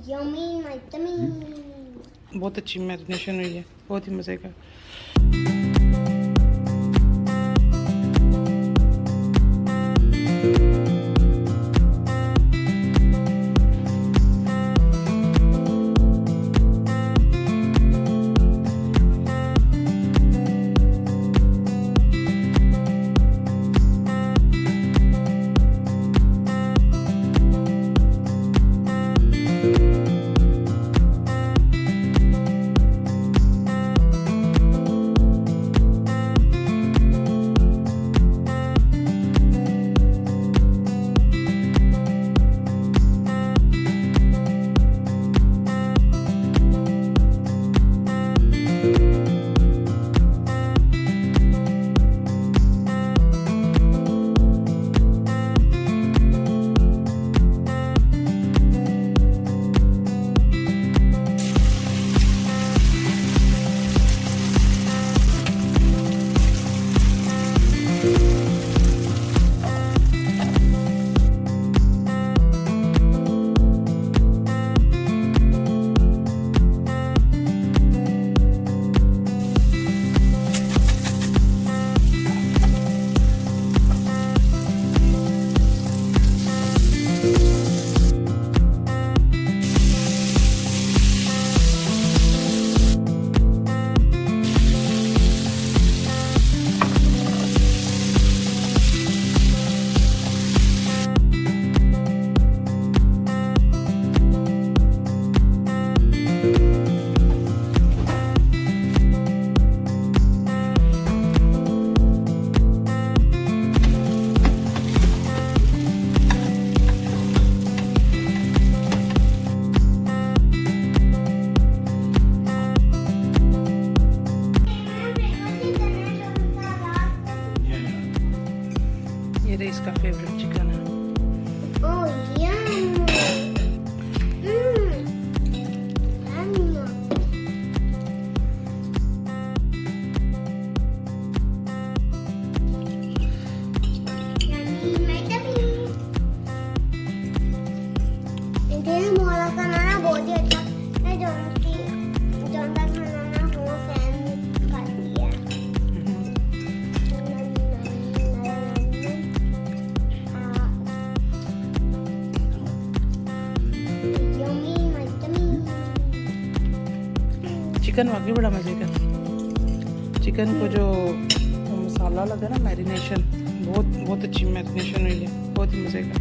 Yummy yummy. बहुत अच्छी marination हुई है, बहुत ही मज़े का। ये रही इसका फेवरेट चिकन है। Oh yum. मोला का खाना बहुत ही अच्छा है, जोन का खाना ना हो फैन करती है। चिकन वाकई बड़ा मज़े का। चिकन को जो मसाला लगा ना, मैरिनेशन बहुत बहुत अच्छी मैरिनेशन हुई है, बहुत ही मज़े का।